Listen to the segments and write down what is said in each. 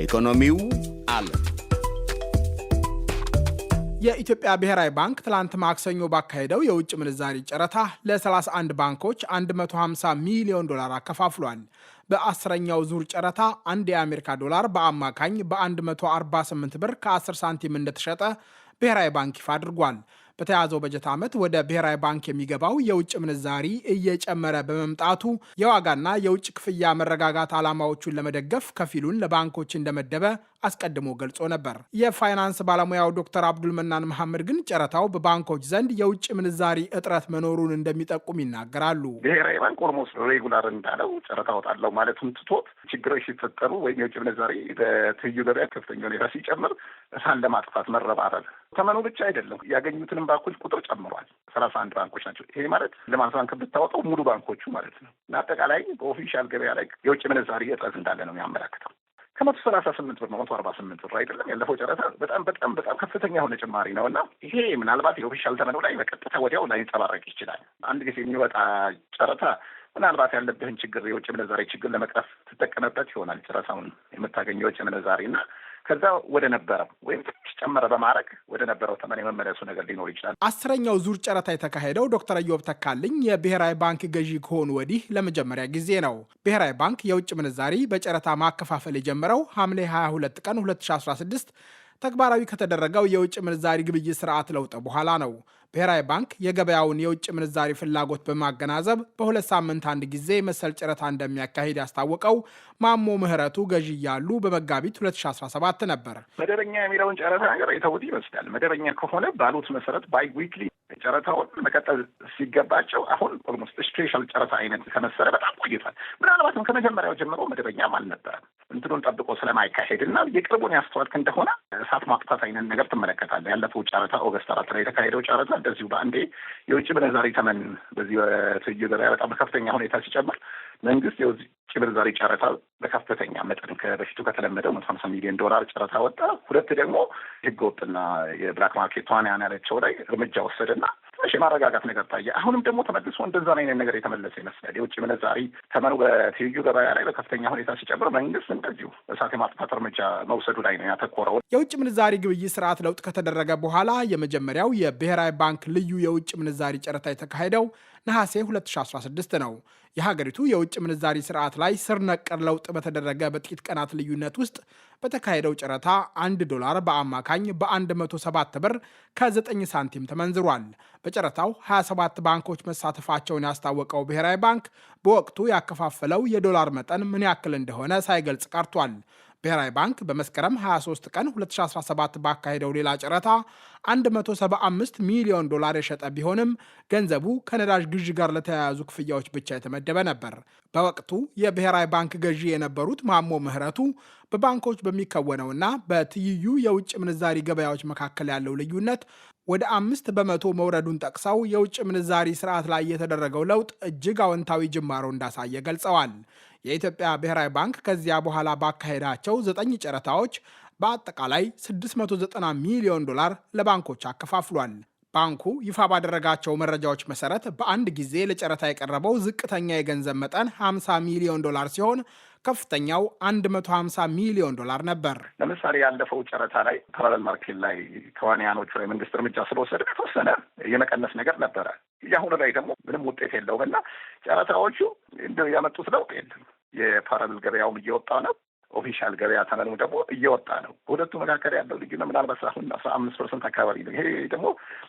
ኢኮኖሚው አለ። የኢትዮጵያ ብሔራዊ ባንክ ትላንት ማክሰኞ ባካሄደው የውጭ ምንዛሪ ጨረታ ለ31 ባንኮች $150 ሚሊዮን አከፋፍሏል። በ10ኛው ዙር ጨረታ አንድ የአሜሪካ ዶላር በአማካኝ በ148 ብር ከ10 ሳንቲም እንደተሸጠ ብሔራዊ ባንክ ይፋ አድርጓል። በተያዘው በጀት ዓመት ወደ ብሔራዊ ባንክ የሚገባው የውጭ ምንዛሪ እየጨመረ በመምጣቱ የዋጋና የውጭ ክፍያ መረጋጋት ዓላማዎቹን ለመደገፍ ከፊሉን ለባንኮች እንደመደበ አስቀድሞ ገልጾ ነበር። የፋይናንስ ባለሙያው ዶክተር አብዱል መናን መሐመድ ግን ጨረታው በባንኮች ዘንድ የውጭ ምንዛሪ እጥረት መኖሩን እንደሚጠቁም ይናገራሉ። ብሔራዊ ባንክ ኦልሞስት ሬጉላር እንዳለው ጨረታ ወጣለው ማለቱን ትቶት ችግሮች ሲፈጠሩ ወይም የውጭ ምንዛሪ በትይዩ ገበያ ከፍተኛ ሁኔታ ሲጨምር እሳን ለማጥፋት መረባረብ ተመኑ ብቻ አይደለም፣ ያገኙትንም ባንኮች ቁጥር ጨምሯል። 31 ባንኮች ናቸው። ይሄ ማለት ልማት ባንክ ብታወጣው ሙሉ ባንኮቹ ማለት ነው። እና አጠቃላይ በኦፊሻል ገበያ ላይ የውጭ ምንዛሪ እጥረት እንዳለ ነው የሚያመላክተው። ከ138 ብር ነው 148 ብር አይደለም። ያለፈው ጨረታ በጣም ከፍተኛ የሆነ ጭማሪ ነው እና ይሄ ምናልባት የኦፊሻል ተመኑ ላይ በቀጥታ ወዲያው ላይንጸባረቅ ይችላል። አንድ ጊዜ የሚወጣ ጨረታ ምናልባት ያለብህን ችግር የውጭ ምንዛሪ ችግር ለመቅረፍ ትጠቀምበት ይሆናል ጨረታውን የምታገኘው የውጭ ምንዛሪ እና ከዛ ወደ ነበረው ወይም ትንሽ ጨመረ በማድረግ ወደ ነበረው ተመን የመመለሱ ነገር ሊኖር ይችላል። 10ኛው ዙር ጨረታ የተካሄደው ዶክተር ኢዮብ ተካልኝ የብሔራዊ ባንክ ገዢ ከሆኑ ወዲህ ለመጀመሪያ ጊዜ ነው። ብሔራዊ ባንክ የውጭ ምንዛሪ በጨረታ ማከፋፈል የጀመረው ሐምሌ 22 ቀን 2016 ተግባራዊ ከተደረገው የውጭ ምንዛሪ ግብይት ስርዓት ለውጥ በኋላ ነው። ብሔራዊ ባንክ የገበያውን የውጭ ምንዛሪ ፍላጎት በማገናዘብ በ2 ሳምንት አንድ ጊዜ መሰል ጨረታ እንደሚያካሂድ ያስታወቀው ማሞ ምህረቱ ገዢ እያሉ በመጋቢት 2017 ነበር። መደበኛ የሚለውን ጨረታ ነገር የተውት ይመስላል። መደበኛ ከሆነ ባሉት መሰረት ባይ ዊክሊ ጨረታውን መቀጠል ሲገባቸው አሁን ኦልሞስት ስፔሻል ጨረታ አይነት ከመሰለ በጣም ቆይቷል። ምናልባትም ከመጀመሪያው ጀምሮ መደበኛም አልነበረም። እንትኑን ጠብቆ ስለማይካሄድ እና የቅርቡን ያስተዋልክ እንደሆነ እሳት ማጥፋት አይነት ነገር ትመለከታለህ። ያለፈው ጨረታ ኦገስት 4 ላይ የተካሄደው ጨረታ እንደዚሁ በአንዴ የውጭ ምንዛሪ ተመን በዚህ በትይዩ ገበያ በጣም በከፍተኛ ሁኔታ ሲጨምር መንግስት የውጭ ምንዛሪ ጨረታ በከፍተኛ መጠን ከበፊቱ ከተለመደው $150 ሚሊዮን ጨረታ ወጣ። ሁለት ደግሞ ህገወጥና የብላክ ማርኬት ተዋንያን ያለቸው ላይ እርምጃ ወሰደና ትንሽ የማረጋጋት ነገር ታየ። አሁንም ደግሞ ተመልሶ እንደዛ አይነት ነገር የተመለሰ ይመስላል። የውጭ ምንዛሪ ተመኑ በትይዩ ገበያ ላይ በከፍተኛ ሁኔታ ሲጨምር መንግስት እንደዚሁ እሳት የማጥፋት እርምጃ መውሰዱ ላይ ነው ያተኮረው። የውጭ ምንዛሪ ግብይት ስርዓት ለውጥ ከተደረገ በኋላ የመጀመሪያው የብሔራዊ ባንክ ልዩ የውጭ ምንዛሪ ጨረታ የተካሄደው ነሐሴ 2016 ነው። የሀገሪቱ የውጭ ምንዛሪ ስርዓት ላይ ስር ነቀል ለውጥ በተደረገ በጥቂት ቀናት ልዩነት ውስጥ በተካሄደው ጨረታ $1 በአማካኝ በ107 ብር ከ9 ሳንቲም ተመንዝሯል። በጨረታው 27 ባንኮች መሳተፋቸውን ያስታወቀው ብሔራዊ ባንክ በወቅቱ ያከፋፈለው የዶላር መጠን ምን ያክል እንደሆነ ሳይገልጽ ቀርቷል። ብሔራዊ ባንክ በመስከረም 23 ቀን 2017 ባካሄደው ሌላ ጨረታ $175 ሚሊዮን የሸጠ ቢሆንም ገንዘቡ ከነዳጅ ግዢ ጋር ለተያያዙ ክፍያዎች ብቻ የተመደበ ነበር። በወቅቱ የብሔራዊ ባንክ ገዢ የነበሩት ማሞ ምህረቱ በባንኮች በሚከወነውና በትይዩ የውጭ ምንዛሪ ገበያዎች መካከል ያለው ልዩነት ወደ 5 በመቶ መውረዱን ጠቅሰው የውጭ ምንዛሪ ስርዓት ላይ የተደረገው ለውጥ እጅግ አዎንታዊ ጅማሮ እንዳሳየ ገልጸዋል። የኢትዮጵያ ብሔራዊ ባንክ ከዚያ በኋላ ባካሄዳቸው 9 ጨረታዎች በአጠቃላይ $690 ሚሊዮን ለባንኮች አከፋፍሏል። ባንኩ ይፋ ባደረጋቸው መረጃዎች መሰረት በአንድ ጊዜ ለጨረታ የቀረበው ዝቅተኛ የገንዘብ መጠን $50 ሚሊዮን ሲሆን ከፍተኛው $150 ሚሊዮን ነበር። ለምሳሌ ያለፈው ጨረታ ላይ ፓራሌል ማርኬት ላይ ተዋንያኖቹ ላይ መንግስት እርምጃ ስለወሰደ የተወሰነ የመቀነስ ነገር ነበረ። የአሁኑ ላይ ደግሞ ምንም ውጤት የለውም እና ጨረታዎቹ እንደው ያመጡት ለውጥ የለም። የፓራሌል ገበያውም እየወጣ ነው። ኦፊሻል ገበያ ተመኑ ደግሞ እየወጣ ነው። በሁለቱ መካከል ያለው ልዩነት ምናልባት አሁን 15% አካባቢ ነው። ይሄ ደግሞ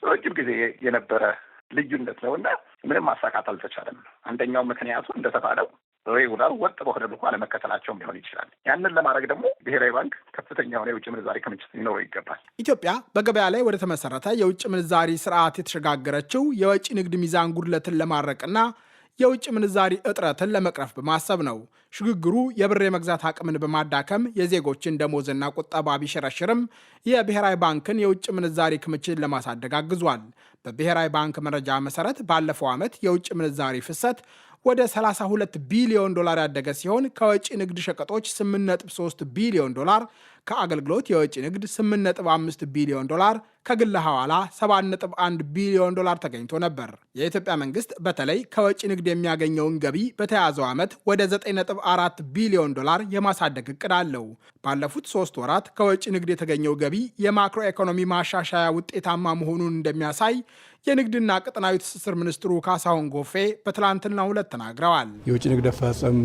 ረጅም ጊዜ የነበረ ልዩነት ነው እና ምንም ማሳካት አልተቻለም። አንደኛው ምክንያቱ እንደተባለው ሬጉላር ወጥ በሆነ መልኩ አለመከተላቸውም ሊሆን ይችላል። ያንን ለማድረግ ደግሞ ብሔራዊ ባንክ ከፍተኛ የሆነ የውጭ ምንዛሪ ክምችት ሊኖረው ይገባል። ኢትዮጵያ በገበያ ላይ ወደ ተመሰረተ የውጭ ምንዛሪ ስርዓት የተሸጋገረችው የወጪ ንግድ ሚዛን ጉድለትን ለማድረቅና የውጭ ምንዛሪ እጥረትን ለመቅረፍ በማሰብ ነው። ሽግግሩ የብር የመግዛት አቅምን በማዳከም የዜጎችን ደሞዝና ቁጠባ ቢሸረሽርም የብሔራዊ ባንክን የውጭ ምንዛሪ ክምችት ለማሳደግ አግዟል። በብሔራዊ ባንክ መረጃ መሰረት ባለፈው ዓመት የውጭ ምንዛሪ ፍሰት ወደ $32 ቢሊዮን ያደገ ሲሆን ከወጪ ንግድ ሸቀጦች $8.3 ቢሊዮን፣ ከአገልግሎት የወጪ ንግድ 8.5 ቢሊዮን ዶላር፣ ከግል ሐዋላ 7.1 ቢሊዮን ዶላር ተገኝቶ ነበር። የኢትዮጵያ መንግስት በተለይ ከወጪ ንግድ የሚያገኘውን ገቢ በተያዘው ዓመት ወደ 9.4 ቢሊዮን ዶላር የማሳደግ እቅድ አለው። ባለፉት 3 ወራት ከወጪ ንግድ የተገኘው ገቢ የማክሮ ኢኮኖሚ ማሻሻያ ውጤታማ መሆኑን እንደሚያሳይ የንግድና ቀጠናዊ ትስስር ሚኒስትሩ ካሳሁን ጎፌ በትላንትናው ዕለት ተናግረዋል። የውጭ ንግድ አፈጻጸም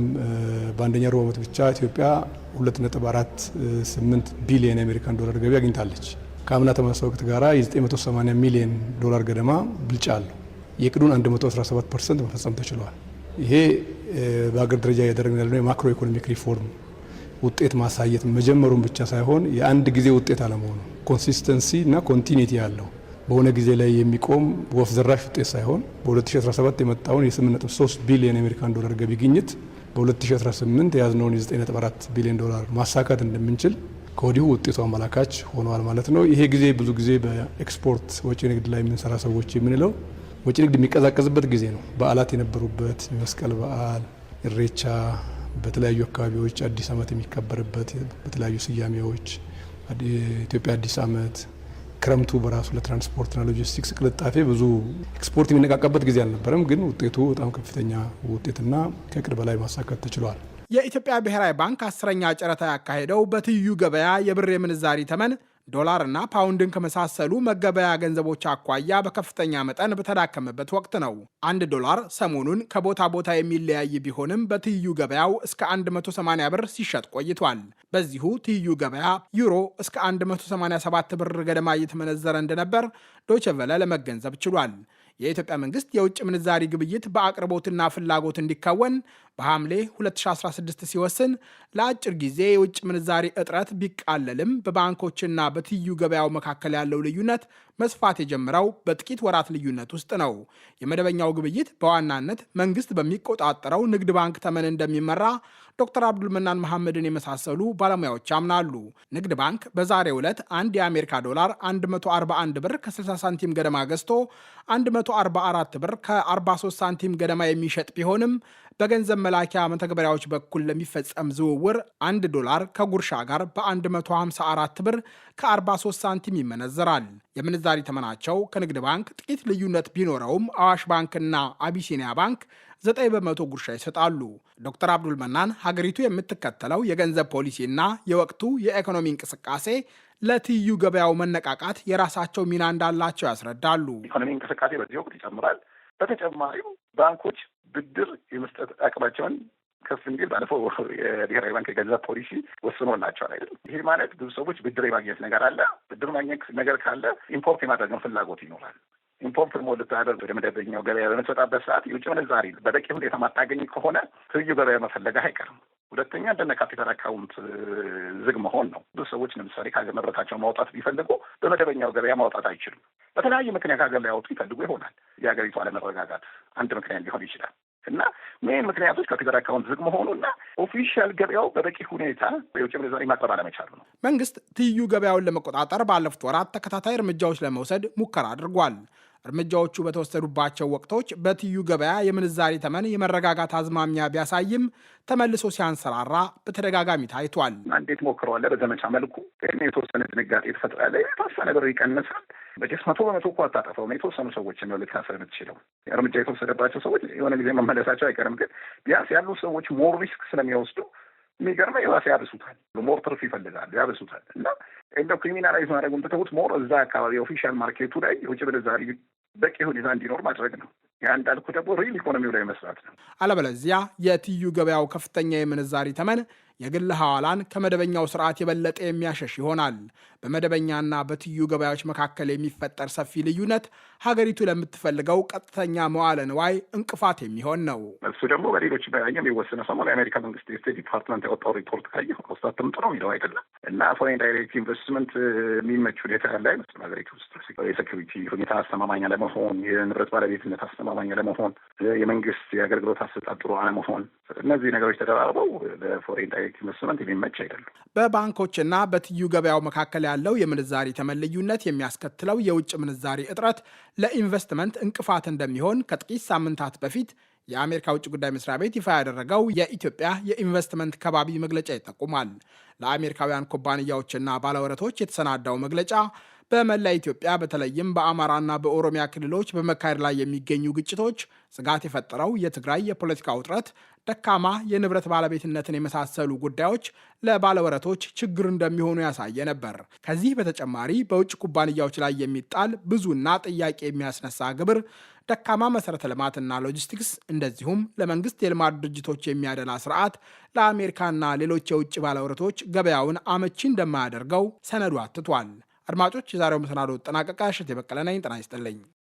በአንደኛ ሩብ ዓመት ብቻ ኢትዮጵያ 2.48 ቢሊዮን የአሜሪካን ዶላር ገቢ አግኝታለች። ከአምና ተመሳሳይ ወቅት ጋራ የ980 ሚሊዮን ዶላር ገደማ ብልጫ አለው። የዕቅዱን 117% መፈጸም ተችሏል። ይሄ በአገር ደረጃ እያደረግን ያለነው የማክሮ ኢኮኖሚክ ሪፎርም ውጤት ማሳየት መጀመሩን ብቻ ሳይሆን የአንድ ጊዜ ውጤት አለመሆኑ ኮንሲስተንሲ እና ኮንቲኒቲ ያለው በሆነ ጊዜ ላይ የሚቆም ወፍ ዘራሽ ውጤት ሳይሆን በ2017 የመጣውን የ8.3 ቢሊዮን የአሜሪካን ዶላር ገቢ ግኝት በ2018 የያዝነውን የ9.4 ቢሊዮን ዶላር ማሳካት እንደምንችል ከወዲሁ ውጤቱ አመላካች ሆኗል ማለት ነው። ይሄ ጊዜ ብዙ ጊዜ በኤክስፖርት ወጪ ንግድ ላይ የምንሰራ ሰዎች የምንለው ወጪ ንግድ የሚቀዛቀዝበት ጊዜ ነው። በዓላት የነበሩበት የመስቀል በዓል፣ ኢሬቻ፣ በተለያዩ አካባቢዎች አዲስ ዓመት የሚከበርበት በተለያዩ ስያሜዎች ኢትዮጵያ አዲስ ዓመት፣ ክረምቱ በራሱ ለትራንስፖርትና ሎጂስቲክስ ቅልጣፌ ብዙ ኤክስፖርት የሚነቃቃበት ጊዜ አልነበረም። ግን ውጤቱ በጣም ከፍተኛ ውጤትና ከእቅድ በላይ ማሳካት ተችሏል። የኢትዮጵያ ብሔራዊ ባንክ 10ኛ ጨረታ ያካሄደው በትይዩ ገበያ የብር የምንዛሪ ተመን ዶላርና ፓውንድን ከመሳሰሉ መገበያ ገንዘቦች አኳያ በከፍተኛ መጠን በተዳከመበት ወቅት ነው። 1 ዶላር ሰሞኑን ከቦታ ቦታ የሚለያይ ቢሆንም በትይዩ ገበያው እስከ 180 ብር ሲሸጥ ቆይቷል። በዚሁ ትይዩ ገበያ ዩሮ እስከ 187 ብር ገደማ እየተመነዘረ እንደነበር ዶይቼ ቬለ ለመገንዘብ ችሏል። የኢትዮጵያ መንግስት የውጭ ምንዛሪ ግብይት በአቅርቦትና ፍላጎት እንዲከወን በሐምሌ 2016 ሲወስን ለአጭር ጊዜ የውጭ ምንዛሪ እጥረት ቢቃለልም በባንኮችና በትይዩ ገበያው መካከል ያለው ልዩነት መስፋት የጀመረው በጥቂት ወራት ልዩነት ውስጥ ነው። የመደበኛው ግብይት በዋናነት መንግስት በሚቆጣጠረው ንግድ ባንክ ተመን እንደሚመራ ዶክተር አብዱልመናን መሐመድን የመሳሰሉ ባለሙያዎች ያምናሉ። ንግድ ባንክ በዛሬው ዕለት አንድ የአሜሪካ ዶላር 141 ብር ከ60 ሳንቲም ገደማ ገዝቶ 144 ብር ከ43 ሳንቲም ገደማ የሚሸጥ ቢሆንም በገንዘብ መላኪያ መተግበሪያዎች በኩል ለሚፈጸም ዝውውር 1 ዶላር ከጉርሻ ጋር በ154 ብር ከ43 ሳንቲም ይመነዘራል። የምንዛሪ ተመናቸው ከንግድ ባንክ ጥቂት ልዩነት ቢኖረውም አዋሽ ባንክና አቢሲኒያ ባንክ 9 በመቶ ጉርሻ ይሰጣሉ። ዶክተር አብዱል መናን ሀገሪቱ የምትከተለው የገንዘብ ፖሊሲና የወቅቱ የኢኮኖሚ እንቅስቃሴ ለትይዩ ገበያው መነቃቃት የራሳቸው ሚና እንዳላቸው ያስረዳሉ። ኢኮኖሚ እንቅስቃሴ በዚህ ወቅት ይጨምራል። በተጨማሪም ባንኮች ብድር የመስጠት አቅማቸውን ከፍ እንዲል ባለፈው የብሔራዊ ባንክ የገንዘብ ፖሊሲ ወስኖላቸዋል አይደለም። ይሄ ማለት ብዙ ሰዎች ብድር የማግኘት ነገር አለ። ብድር ማግኘት ነገር ካለ ኢምፖርት የማድረግ ፍላጎት ይኖራል። ኢምፖርት ደግሞ ልታደርግ ወደ መደበኛው ገበያ በምትወጣበት ሰዓት የውጭ ምንዛሪ በበቂ ሁኔታ ማታገኝ ከሆነ ትይዩ ገበያ መፈለግ አይቀርም። ሁለተኛ እንደነ ካፒታል አካውንት ዝግ መሆን ነው። ብዙ ሰዎች ለምሳሌ ከሀገር ንብረታቸው ማውጣት ቢፈልጉ በመደበኛው ገበያ ማውጣት አይችሉም። በተለያየ ምክንያት ሀገር ሊያወጡ ይፈልጉ ይሆናል። የሀገሪቱ አለመረጋጋት አንድ ምክንያት ሊሆን ይችላል እና ሜን ምክንያቶች ካፒታል አካውንት ዝግ መሆኑና ኦፊሻል ገበያው በበቂ ሁኔታ የውጭ ምንዛሪ ማቅረብ አለመቻሉ ነው። መንግስት ትይዩ ገበያውን ለመቆጣጠር ባለፉት ወራት ተከታታይ እርምጃዎች ለመውሰድ ሙከራ አድርጓል። እርምጃዎቹ በተወሰዱባቸው ወቅቶች በትይዩ ገበያ የምንዛሪ ተመን የመረጋጋት አዝማሚያ ቢያሳይም ተመልሶ ሲያንሰራራ በተደጋጋሚ ታይቷል። እንዴት ሞክረዋል? በዘመቻ መልኩ የተወሰነ ድንጋጤ ተፈጥሯል። የተወሰነ ብር ይቀንሳል። በጀስ 100% እኮ አታጠፋውም። የተወሰኑ ሰዎች ነው ልታሰር የምትችለው። እርምጃ የተወሰደባቸው ሰዎች የሆነ ጊዜ መመለሳቸው አይቀርም። ግን ቢያንስ ያሉ ሰዎች ሞር ሪስክ ስለሚወስዱ የሚገርመው የባሰ ያብሱታል። ሞር ትርፍ ይፈልጋሉ፣ ያብሱታል። እና እንደው ክሪሚናላይዝ ማድረጉን ትተውት ሞር እዛ አካባቢ ኦፊሻል ማርኬቱ ላይ የውጭ ምንዛሪ በቂ ሁኔታ እንዲኖር ማድረግ ነው። ያ እንዳልኩ ደግሞ ሪል ኢኮኖሚው ላይ መስራት ነው። አለበለዚያ የትይዩ ገበያው ከፍተኛ የምንዛሪ ተመን የግል ሐዋላን ከመደበኛው ስርዓት የበለጠ የሚያሸሽ ይሆናል። በመደበኛና በትይዩ ገበያዎች መካከል የሚፈጠር ሰፊ ልዩነት ሀገሪቱ ለምትፈልገው ቀጥተኛ መዋለ ንዋይ እንቅፋት የሚሆን ነው። እሱ ደግሞ በሌሎች በኛም የወሰነ ሰሞኑን የአሜሪካ መንግስት የስቴት ዲፓርትመንት ያወጣው ሪፖርት ካየሁ ኮስታትም ጥሩ የሚለው አይደለም እና ፎሬን ዳይሬክት ኢንቨስትመንት የሚመች ሁኔታ ያለ አይመስልም። ሀገሪቱ ውስጥ የሴኩሪቲ ሁኔታ አስተማማኝ አለመሆን፣ የንብረት ባለቤትነት አስተማማኝ አለመሆን፣ የመንግስት የአገልግሎት አሰጣጥ ጥሩ አለመሆን፣ እነዚህ ነገሮች ተደራርበው ለፎሬን ዳይሬክት ኢንቨስትመንት የሚመች አይደለም። በባንኮችና በትይዩ ገበያው መካከል ያለው የምንዛሪ ተመን ልዩነት የሚያስከትለው የውጭ ምንዛሪ እጥረት ለኢንቨስትመንት እንቅፋት እንደሚሆን ከጥቂት ሳምንታት በፊት የአሜሪካ ውጭ ጉዳይ መስሪያ ቤት ይፋ ያደረገው የኢትዮጵያ የኢንቨስትመንት ከባቢ መግለጫ ይጠቁማል። ለአሜሪካውያን ኩባንያዎችና ባለወረቶች የተሰናዳው መግለጫ በመላ ኢትዮጵያ በተለይም በአማራና በኦሮሚያ ክልሎች በመካሄድ ላይ የሚገኙ ግጭቶች፣ ስጋት የፈጠረው የትግራይ የፖለቲካ ውጥረት፣ ደካማ የንብረት ባለቤትነትን የመሳሰሉ ጉዳዮች ለባለወረቶች ችግር እንደሚሆኑ ያሳየ ነበር። ከዚህ በተጨማሪ በውጭ ኩባንያዎች ላይ የሚጣል ብዙና ጥያቄ የሚያስነሳ ግብር፣ ደካማ መሰረተ ልማትና ሎጂስቲክስ፣ እንደዚሁም ለመንግስት የልማት ድርጅቶች የሚያደላ ስርዓት ለአሜሪካና ሌሎች የውጭ ባለወረቶች ገበያውን አመቺ እንደማያደርገው ሰነዱ አትቷል። አድማጮች፣ የዛሬው መሰናዶ ተጠናቀቀ። እሸቴ በቀለ ነኝ። ጤና ይስጥልኝ።